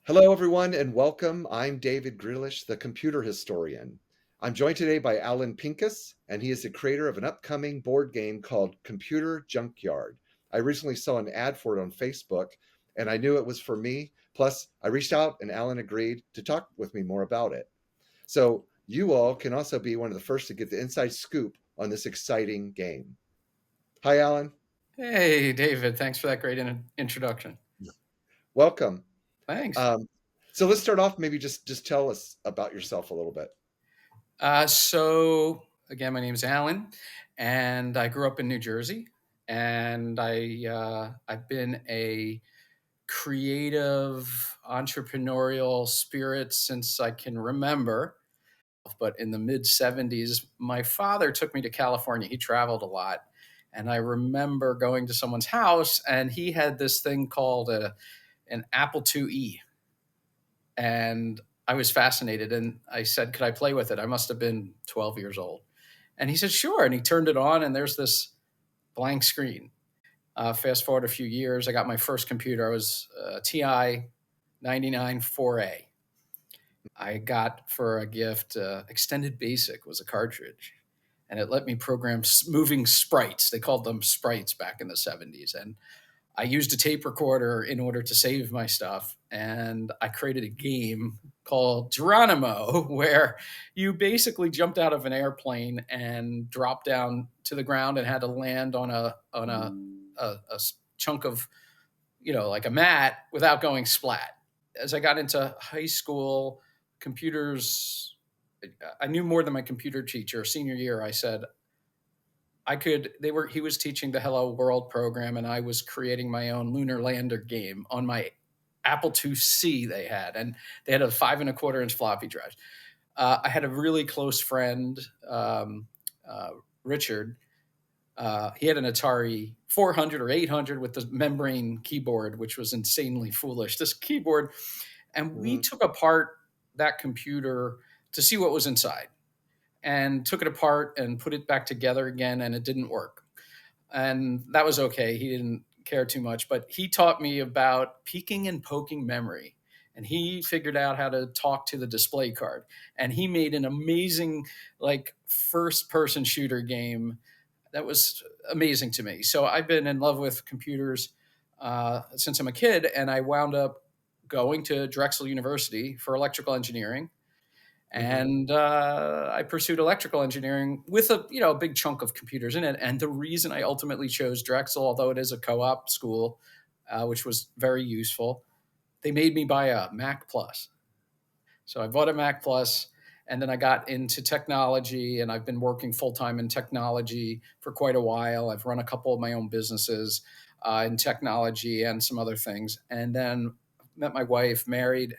Hello, everyone, and welcome. I'm David Grealish, the computer historian. I'm joined today by Allan Pincus, and he is the creator of an upcoming board game called Computer Junkyard. I recently saw an ad for it on Facebook, and I knew it was for me. Plus, I reached out, and Allan agreed to talk with me more about it. So, you all can also be one of the first to get the inside scoop on this exciting game. Hi, Allan. Hey, David. Thanks for that great introduction. Welcome. Thanks. Um, so let's start off. Maybe just tell us about yourself a little bit. So again, my name is Alan, and I grew up in New Jersey, and I've been a creative entrepreneurial spirit since I can remember. But in the mid '70s, my father took me to California. He traveled a lot, and I remember going to someone's house, and he had this thing called an Apple IIe. And I was fascinated, and I said, could I play with it? I must have been 12 years old. And he said, sure. And he turned it on, and there's this blank screen. Fast forward a few years, I got my first computer. I was TI 99 4A. I got for a gift, Extended Basic was a cartridge, and it let me program moving sprites. They called them sprites back in the '70s. And I used a tape recorder in order to save my stuff, and I created a game called Geronimo, where you basically jumped out of an airplane and dropped down to the ground and had to land on a chunk of, like a mat without going splat. As I got into high school, computers, I knew more than my computer teacher. Senior year, I said, he was teaching the Hello World program, and I was creating my own lunar lander game on my Apple IIc they had. And they had a 5.25-inch floppy drive. I had a really close friend, Richard. He had an Atari 400 or 800 with the membrane keyboard, which was insanely foolish, this keyboard. And we took apart that computer to see what was inside, and took it apart and put it back together again, and it didn't work. And that was okay. He didn't care too much, but he taught me about peeking and poking memory. And he figured out how to talk to the display card. And he made an amazing, like, first person shooter game that was amazing to me. So I've been in love with computers since I'm a kid, and I wound up going to Drexel University for electrical engineering. And I pursued electrical engineering with a big chunk of computers in it. And the reason I ultimately chose Drexel, although it is a co-op school, which was very useful, they made me buy a Mac Plus. So I bought a Mac Plus, and then I got into technology, and I've been working full time in technology for quite a while. I've run a couple of my own businesses in technology and some other things, and then met my wife, married,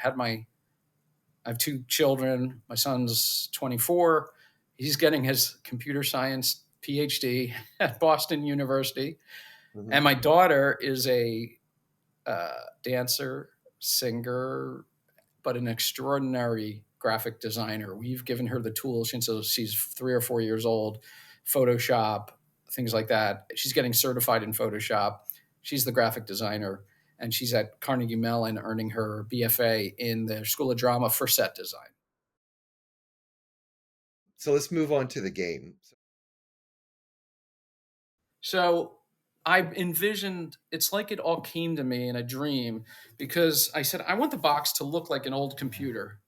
I have two children. My son's 24. He's getting his computer science PhD at Boston University. And my daughter is a dancer, singer, but an extraordinary graphic designer. We've given her the tools since she's 3 or 4 years old, Photoshop, things like that. She's getting certified in Photoshop. She's the graphic designer, and she's at Carnegie Mellon earning her BFA in the School of Drama for set design. So let's move on to the game. So I envisioned, it's like it all came to me in a dream, because I said, I want the box to look like an old computer.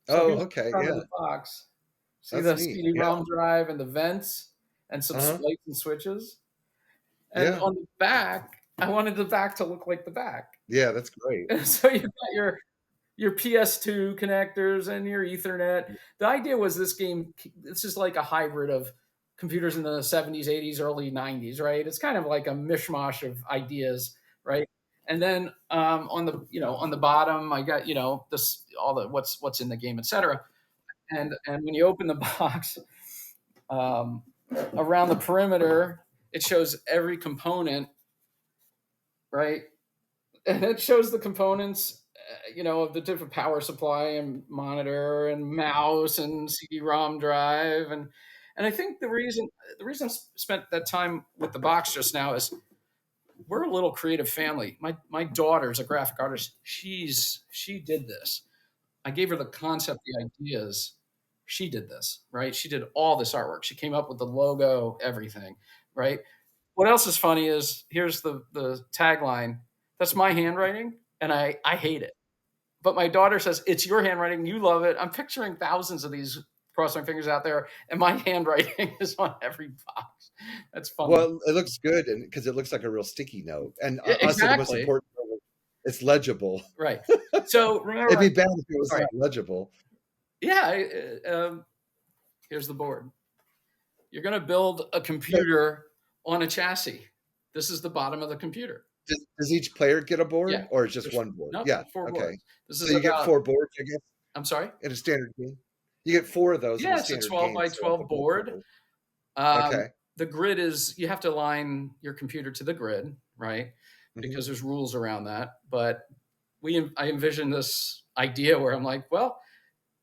So Oh, here's the okay. front of Yeah, the box. See that's the neat. Yeah. CD-ROM drive and the vents and some Uh-huh. lights and switches. And Yeah. on the back, I wanted the back to look like the back. Yeah, that's great. And so you've got your PS2 connectors and your Ethernet. The idea was this is like a hybrid of computers in the '70s, '80s, early '90s, right? It's kind of like a mishmash of ideas, right? And then on the bottom, I got this all the what's in the game, etc. And when you open the box, um, around the perimeter, it shows every component, right? And it shows the components, of the different power supply and monitor and mouse and CD-ROM drive. And I think the reason I spent that time with the box just now is we're a little creative family. My daughter's a graphic artist. She did this. I gave her the concept, the ideas. She did this, right? She did all this artwork. She came up with the logo, everything, right? What else is funny is here's the tagline. That's my handwriting, and I hate it. But my daughter says it's your handwriting. You love it. I'm picturing thousands of these cross my fingers out there, and my handwriting is on every box. That's funny. Well, it looks good, and because it looks like a real sticky note, and also the most Exactly. important, it's legible. Right. So remember, It'd be bad if it was Right. not legible. yeah. Here's the board. You're going to build a computer on a chassis. This is the bottom of the computer. Does each player get a board, Yeah. or just There's- one board? No, Yeah. 4 Okay. boards. This So is you get about, 4 boards, I guess, I'm sorry? in a standard game. You get 4 of those. Yeah, in a it's a standard 12 game, by so 12 the board. Okay. The grid is, you have to align your computer to the grid, right? Mhm. Because there's rules around that. But I envision this idea where I'm like, well,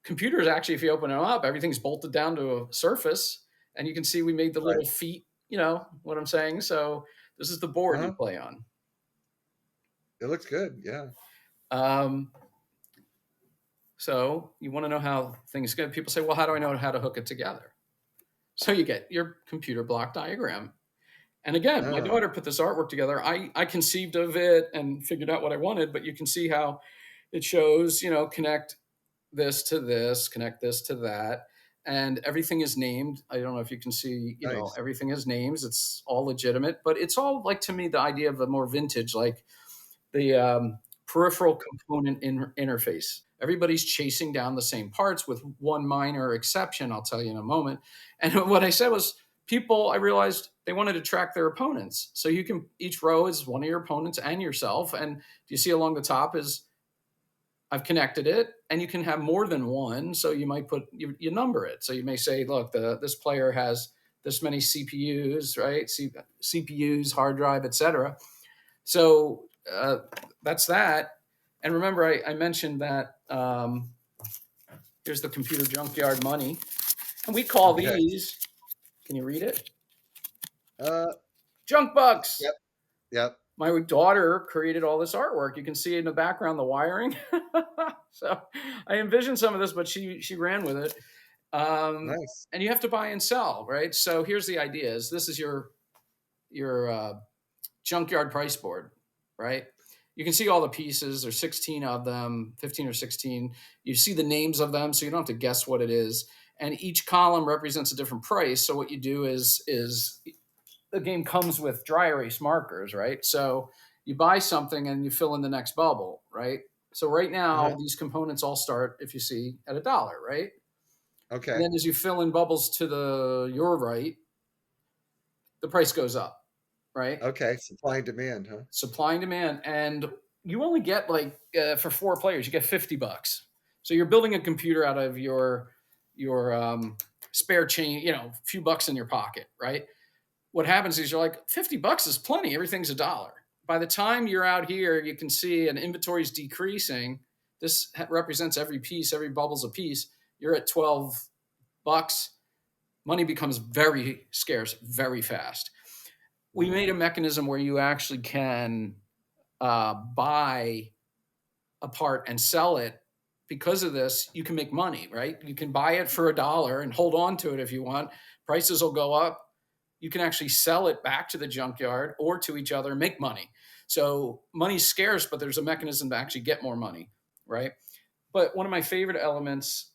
computers actually, if you open them up, everything's bolted down to a surface, and you can see we made the Right. little feet. You know what I'm saying? So this is the board you Uh-huh. play on. It looks good. Yeah. So you want to know how things go. People say, well, how do I know how to hook it together? So you get your computer block diagram. And again, my Oh, daughter put this artwork together. I conceived of it and figured out what I wanted, but you can see how it shows, connect this to this, connect this to that. And everything is named. I don't know if you can see, nice. everything has names. It's all legitimate, but it's all like, to me, the idea of a more vintage, like the peripheral component interface. Everybody's chasing down the same parts with one minor exception. I'll tell you in a moment. And what I said was, I realized they wanted to track their opponents. So each row is one of your opponents and yourself. And you see along the top is, I've connected it, and you can have more than one. So you might you number it. So you may say, look, this player has this many CPUs, right? CPUs, hard drive, etc. So that's that. And remember, I mentioned that here's the Computer Junkyard money. And we call these, can you read it? Junk bucks. Yep. Yep. My daughter created all this artwork. You can see in the background the wiring. So I envisioned some of this, but she ran with it. Nice. And you have to buy and sell, right? So here's the idea: this is your junkyard price board, right? You can see all the pieces. There's 16 of them, 15 or 16. You see the names of them, so you don't have to guess what it is. And each column represents a different price. So what you do is the game comes with dry erase markers, right? So you buy something and you fill in the next bubble, right? So right now, these components all start, if you see, at $1, right? Okay. And then as you fill in bubbles to your right, the price goes up, right? Okay. Supply and demand, huh? Supply and demand. And you only get for 4 players, you get $50. So you're building a computer out of your spare change, a few bucks in your pocket, right? What happens is you're like, $50 is plenty. Everything's $1. By the time you're out here, you can see an inventory is decreasing. This represents every piece, every bubble's a piece. You're at $12. Money becomes very scarce very fast. We made a mechanism where you actually can buy a part and sell it. Because of this, you can make money, right? You can buy it for $1 and hold on to it if you want. Prices will go up. You can actually sell it back to the junkyard or to each other and make money. So money's scarce, but there's a mechanism to actually get more money, right? But one of my favorite elements,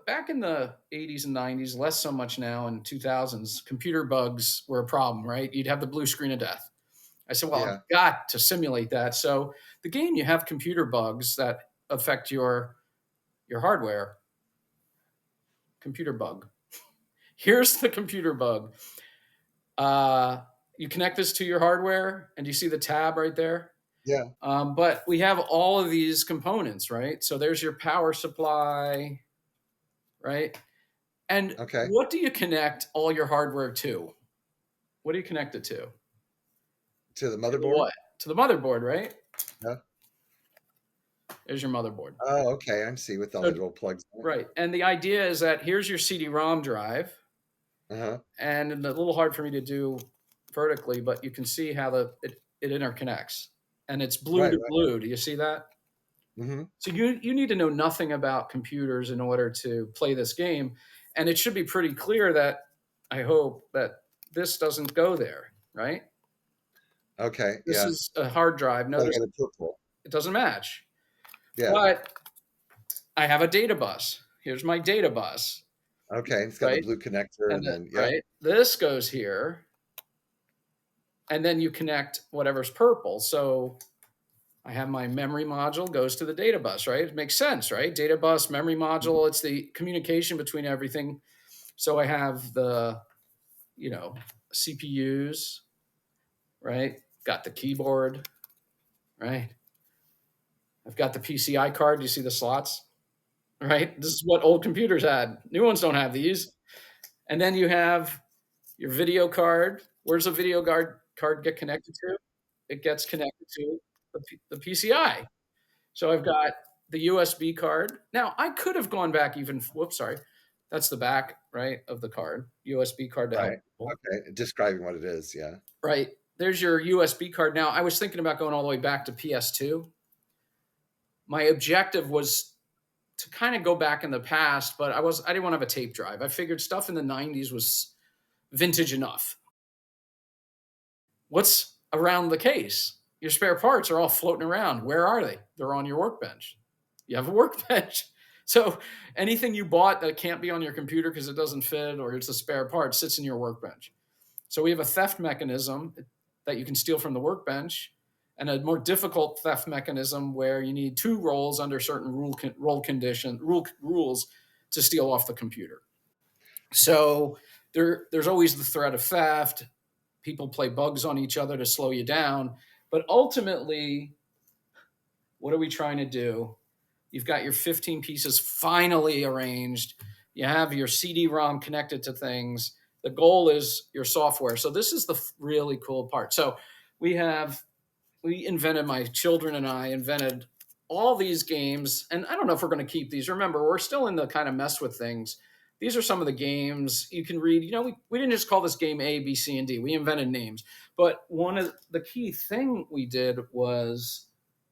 back in the 80s and 90s, less so much now, in 2000s, computer bugs were a problem, right? You'd have the blue screen of death. I said, well, I've got to simulate that. So the game, you have computer bugs that affect your hardware. Computer bug. Here's the computer bug. You connect this to your hardware, and do you see the tab right there? Yeah. But we have all of these components, right? So there's your power supply, right? And what do you connect all your hardware to? What do you connect it to? To the motherboard? What? To the motherboard, right? Yeah. There's your motherboard. Oh, okay. I see, with all the little plugs. Right. And the idea is that here's your CD-ROM drive. Uh-huh. And a little hard for me to do vertically, but you can see how it interconnects, and it's blue Right, to right. blue. Do you see that? Hmm. So you need to know nothing about computers in order to play this game, and it should be pretty clear that I hope that this doesn't go there, right? Okay, This yeah. is a hard drive. Starting Notice at a purple. it doesn't match, Yeah. but I have a data bus. Here's my data bus, Okay, it's got the right? blue connector, And and then yep. right, this goes here, and then you connect whatever's purple. So I have my memory module goes to the data bus, right? It makes sense, right? Data bus, memory Mhm. module, it's the communication between everything. So I have the, CPUs, right? Got the keyboard, right? I've got the PCI card. You see the slots, right? This is what old computers had. New ones don't have these. And then you have your video card. Where's the video card get connected to? It gets connected to the PCI. So I've got the USB card. Now I could have gone back even. Whoops, sorry. That's the back, right, of the card. USB card to help Right. people. Okay. Describing what it is. Yeah. Right. There's your USB card. Now I was thinking about going all the way back to PS2. My objective was to kind of go back in the past, but I didn't want to have a tape drive. I figured stuff in the 90s was vintage enough. What's around the case? Your spare parts are all floating around. Where are they? They're on your workbench. You have a workbench. So anything you bought that can't be on your computer because it doesn't fit or it's a spare part sits in your workbench. So we have a theft mechanism that you can steal from the workbench, and a more difficult theft mechanism where you need two roles under certain rules to steal off the computer. So there's always the threat of theft. People play bugs on each other to slow you down. But ultimately, what are we trying to do? You've got your 15 pieces finally arranged. You have your CD-ROM connected to things. The goal is your software. So this is the really cool part. So my children and I invented all these games. And I don't know if we're going to keep these. Remember, we're still in the kind of mess with things. These are some of the games you can read. We didn't just call this game A, B, C, and D. We invented names. But one of the key thing we did was,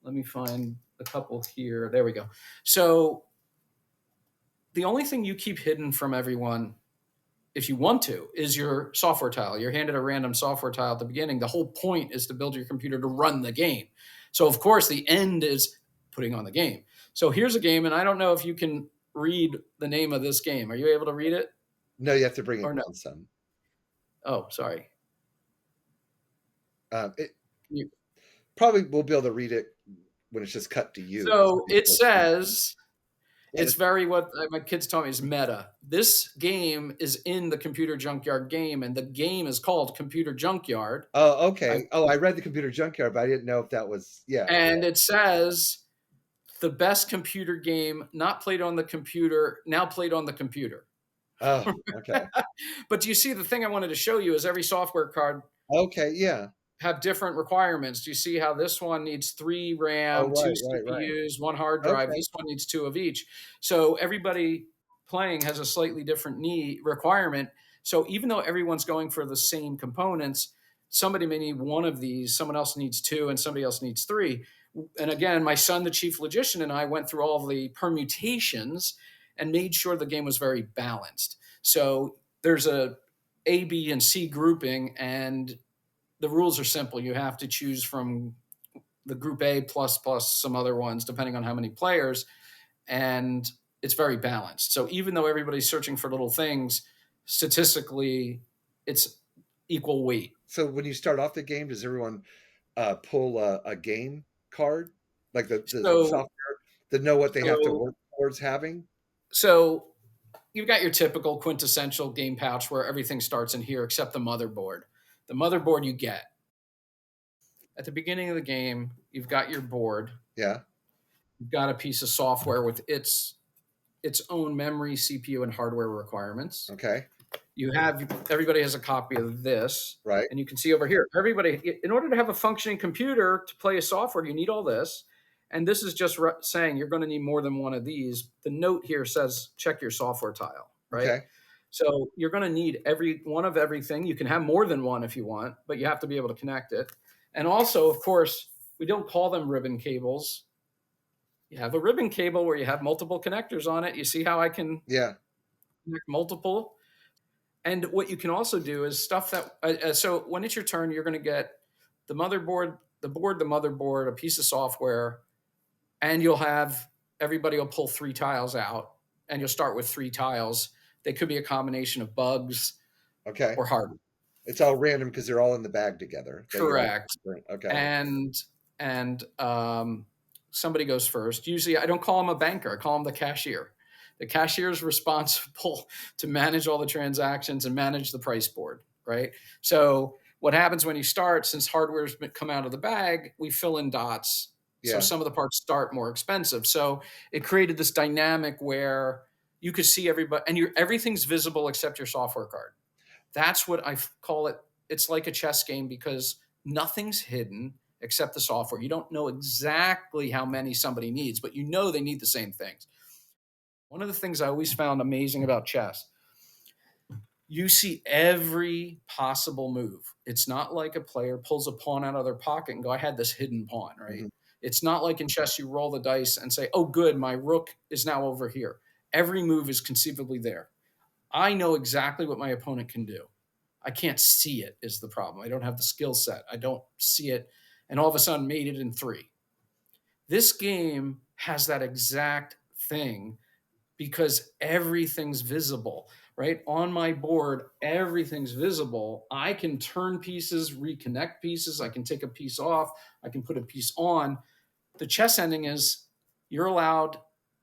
let me find a couple here. There we go. So the only thing you keep hidden from everyone, if you want to, is your software tile. You're handed a random software tile at the beginning. The whole point is to build your computer to run the game. So of course the end is putting on the game. So here's a game, and I don't know if you can read the name of this game. Are you able to read it? No, you have to bring Or it no? down some. Oh, sorry. It You- probably we'll be able to read it when it's just cut to you. So it says, And it's very what my kids tell me is meta. This game is in the Computer Junkyard game, and the game is called Computer Junkyard. oh, I, okay. Oh, I read the Computer Junkyard, but I didn't know if that was yeah. and it says the best computer game not played on the computer, now played on the computer. Oh, okay. But do you see the thing I wanted to show you is every software card Okay, yeah. have different requirements. Do you see how this one needs 3 Oh, RAM, 2 right. CPUs, 1 hard drive? Okay. This one needs 2 of each. So everybody playing has a slightly different requirement. So even though everyone's going for the same components, somebody may need 1 of these, someone else needs 2, and somebody else needs 3. And again, my son, the chief logician, and I went through all the permutations and made sure the game was very balanced. So there's A, B, and C grouping, and the rules are simple. You have to choose from the group A plus some other ones, depending on how many players, and it's very balanced. So even though everybody's searching for little things, statistically, it's equal weight. So when you start off the game, does everyone pull a game card, like the So, software, to know what they have to so, work towards having? so you've got your typical quintessential game pouch where everything starts in here except the motherboard. The motherboard you get at the beginning of the game. You've got your board. Yeah. You've got a piece of software with its own memory, CPU, and hardware requirements. Okay. Everybody has a copy of this, Right. and you can see over here, everybody, in order to have a functioning computer to play a software, you need all this. And this is just saying you're going to need more than one of these. The note here says check your software tile, right? Okay. So you're going to need every one of everything. You can have more than one if you want, but you have to be able to connect it. And also, of course, we don't call them ribbon cables. You have a ribbon cable where you have multiple connectors on it. You see how I can Yeah. connect multiple? And what you can also do is stuff that, so when it's your turn, you're going to get the motherboard, the motherboard, a piece of software, and you'll have everybody will pull 3 tiles out, and you'll start with 3 tiles. They could be a combination of bugs Okay. or hardware. It's all random because they're all in the bag together. That you're all Correct. okay. And somebody goes first. Usually, I don't call him a banker. I call him the cashier. The cashier is responsible to manage all the transactions and manage the price board, right? So what happens when you start, since hardware's come out of the bag, we fill in dots. So Yeah. some of the parts start more expensive. So it created this dynamic where you could see everybody, and everything's visible except your software card. That's what I call it. It's like a chess game because nothing's hidden except the software. You don't know exactly how many somebody needs, but you know they need the same things. One of the things I always found amazing about chess, you see every possible move. It's not like a player pulls a pawn out of their pocket and go, I had this hidden pawn, right? Hmm. It's not like in chess, you roll the dice and say, oh, good, my rook is now over here. Every move is conceivably there. I know exactly what my opponent can do. I can't see it is the problem. I don't have the skill set. I don't see it. And all of a sudden made it in 3. This game has that exact thing because everything's visible, right? On my board, everything's visible. I can turn pieces, reconnect pieces. I can take a piece off. I can put a piece on. The chess ending is you're allowed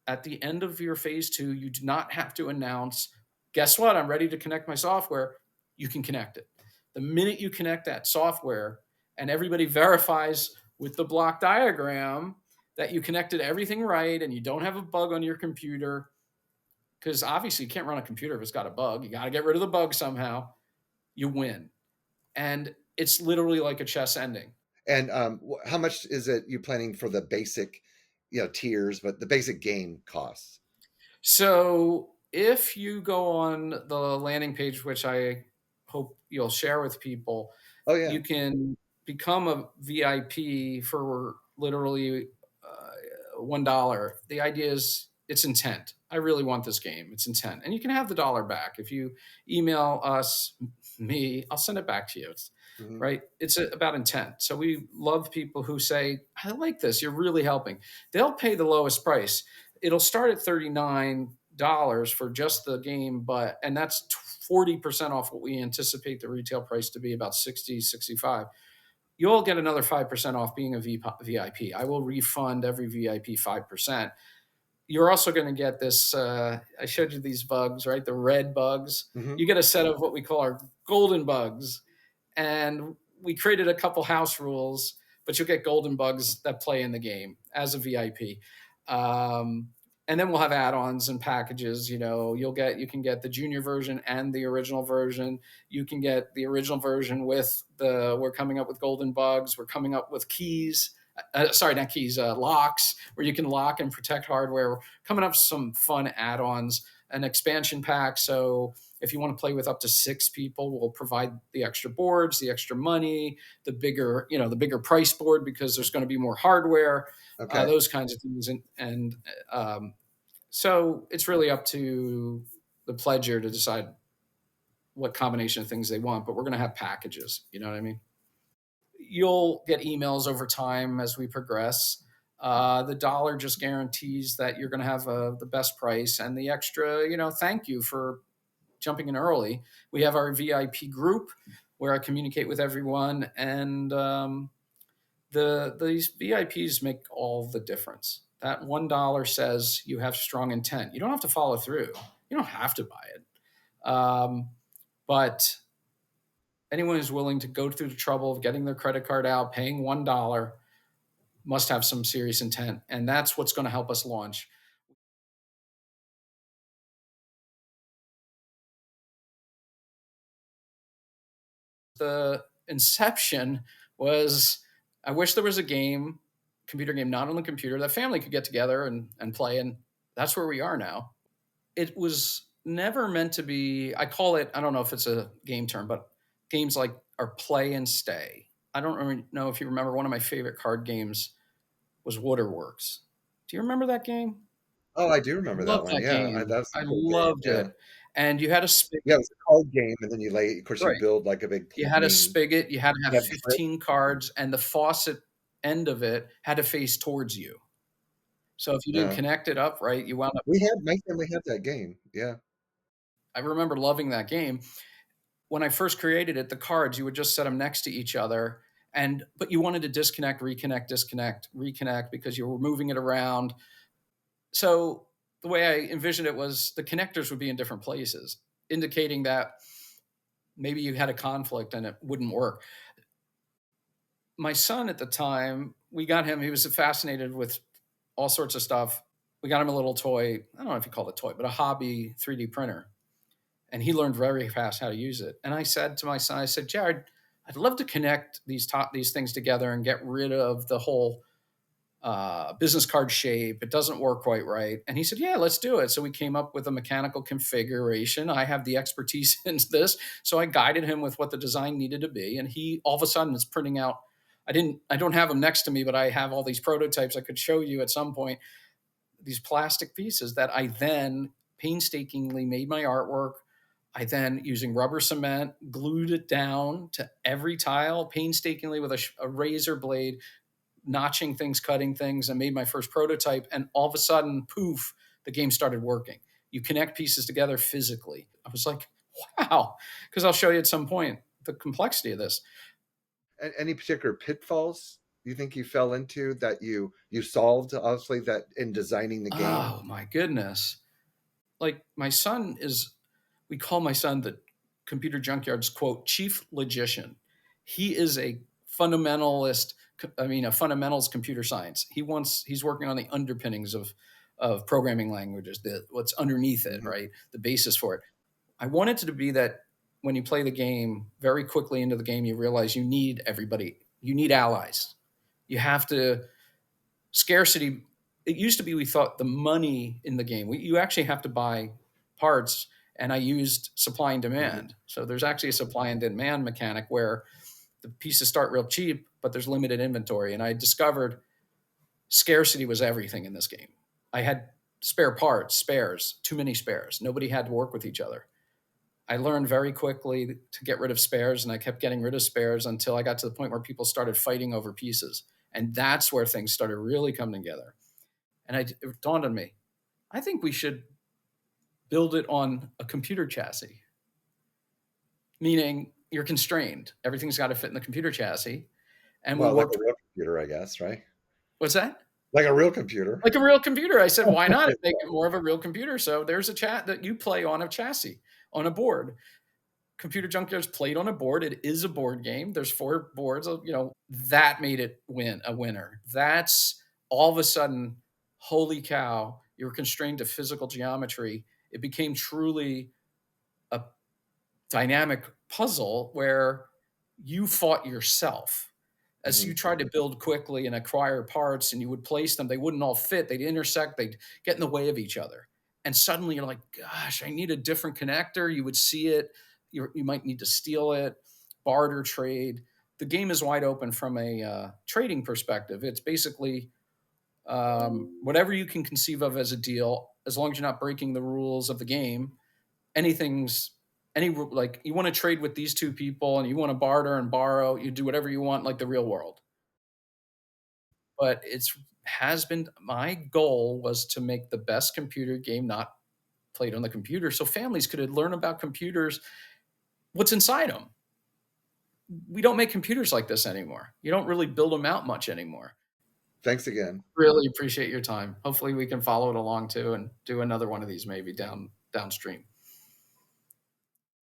at the end of your phase 2, you do not have to announce, guess what? I'm ready to connect my software. You can connect it. The minute you connect that software and everybody verifies with the block diagram that you connected everything right and you don't have a bug on your computer, because obviously you can't run a computer if it's got a bug. You got to get rid of the bug somehow. You win. And it's literally like a chess ending. And how much is it you planning for the basic, tiers, but the basic game costs? So if you go on the landing page, which I hope you'll share with people, Oh yeah. you can become a VIP for literally $1. The idea is it's intent. I really want this game. It's intent, and you can have the dollar back if you email us, me. I'll send it back to you. Hmm. Right? It's about intent. So we love people who say, "I like this. You're really helping." They'll pay the lowest price. It'll start at $39 for just the game, and that's 40% off what we anticipate the retail price to be, about 60, 65. You'll get another 5% off being a VIP. I will refund every VIP 5%. You're also going to get this. I showed you these bugs, right? The red bugs. Hmm. You get a set of what we call our golden bugs. And we created a couple house rules, but you'll get golden bugs that play in the game as a VIP. Um, and then we'll have add-ons and packages. You can get the junior version and the original version. You can get the original version with we're coming up with golden bugs. We're coming up with keys. Sorry, not keys, locks, where you can lock and protect hardware. We're coming up with some fun add-ons, an expansion pack. So if you want to play with up to 6 people, we'll provide the extra boards, the extra money, the bigger price board because there's going to be more hardware, Okay. those kinds of things. And so it's really up to the pledger to decide what combination of things they want, but we're going to have packages. You know what I mean? You'll get emails over time as we progress. The dollar just guarantees that you're going to have the best price and the extra, thank you for jumping in early. We have our VIP group where I communicate with everyone, and these VIPs make all the difference. That $1 says you have strong intent. You don't have to follow through. You don't have to buy it, but anyone who's willing to go through the trouble of getting their credit card out, paying $1, must have some serious intent, and that's what's going to help us launch. The inception was, I wish there was a game, computer game, not on the computer, that family could get together and play. And that's where we are now. It was never meant to be. I call it, I don't know if it's a game term, but games like are play and stay. I don't really know if you remember, one of my favorite card games was Waterworks. Do you remember that game? Oh, I do I remember that loved one. that Yeah, game. that's I a cool game. loved Yeah. it. And you had a spigot. Yeah, it was a card game, and then of course, you Right. build like a big You had a painting. spigot, you had to have You have tricks. 15 cards, and the faucet end of it had to face towards you. So if you didn't Yeah. connect it up right, you wound up. My family had that game. Yeah. I remember loving that game. When I first created it, the cards, you would just set them next to each other, but you wanted to disconnect, reconnect, disconnect, reconnect because you were moving it around. So the way I envisioned it was the connectors would be in different places, indicating that maybe you had a conflict and it wouldn't work. My son at the time, we got him, he was fascinated with all sorts of stuff. We got him a little toy. I don't know if you call it a toy, but a hobby 3D printer. And he learned very fast how to use it. And I said to my son, I said, Jared, I'd love to connect these things together and get rid of the whole business card shape. It doesn't work quite right. And he said, yeah, let's do it. So we came up with a mechanical configuration. I have the expertise in this. So I guided him with what the design needed to be. And he all of a sudden is printing out. I don't have them next to me, but I have all these prototypes I could show you at some point, these plastic pieces that I then painstakingly made my artwork. I then, using rubber cement, glued it down to every tile painstakingly with a razor blade, notching things, cutting things, and made my first prototype. And all of a sudden, poof, the game started working. You connect pieces together physically. I was like, wow, because I'll show you at some point the complexity of this. Any particular pitfalls you think you fell into that you solved, obviously, that in designing the game? Oh my goodness. Like my son is, we call my son the Computer Junkyard's quote, chief logician. He is a fundamentalist, a fundamentals computer science. He's working on the underpinnings of programming languages, what's underneath it, Mhm. right? The basis for it. I want it to be that when you play the game, very quickly into the game, you realize you need everybody. You need allies. You have to, scarcity. It used to be we thought the money in the game, you actually have to buy parts, and I used supply and Mhm. demand. So there's actually a supply and demand mechanic where the pieces start real cheap, but there's limited inventory. And I discovered scarcity was everything in this game. I had spare parts, spares, too many spares. Nobody had to work with each other. I learned very quickly to get rid of spares, and I kept getting rid of spares until I got to the point where people started fighting over pieces. And that's where things started really coming together. And it dawned on me, I think we should build it on a computer chassis, meaning you're constrained. Everything's got to fit in the computer chassis. And we Well, like worked. a real computer, I guess, right? What's that? Like a real computer. Like a real computer. I said, why not make it more of a real computer? So there's a chat that you play on a chassis, on a board. Computer Junkyard's played on a board. It is a board game. There's 4 boards. That made it a winner. That's all of a sudden, holy cow! You were constrained to physical geometry. It became truly a dynamic puzzle where you fought yourself as you Mhm. tried to build quickly and acquire parts, and you would place them. They wouldn't all fit. They'd intersect. They'd get in the way of each other. And suddenly you're like, gosh, I need a different connector. You would see it. You might need to steal it, barter, trade. The game is wide open from a trading perspective. It's basically whatever you can conceive of as a deal, as long as you're not breaking the rules of the game. Anything's like, you want to trade with these 2 people and you want to barter and borrow, you do whatever you want, like the real world. But it's has been my goal was to make the best computer game not played on the computer, so families could learn about computers, what's inside them. We don't make computers like this anymore. You don't really build them out much anymore. Thanks again. Really appreciate your time. Hopefully we can follow it along too and do another one of these maybe downstream.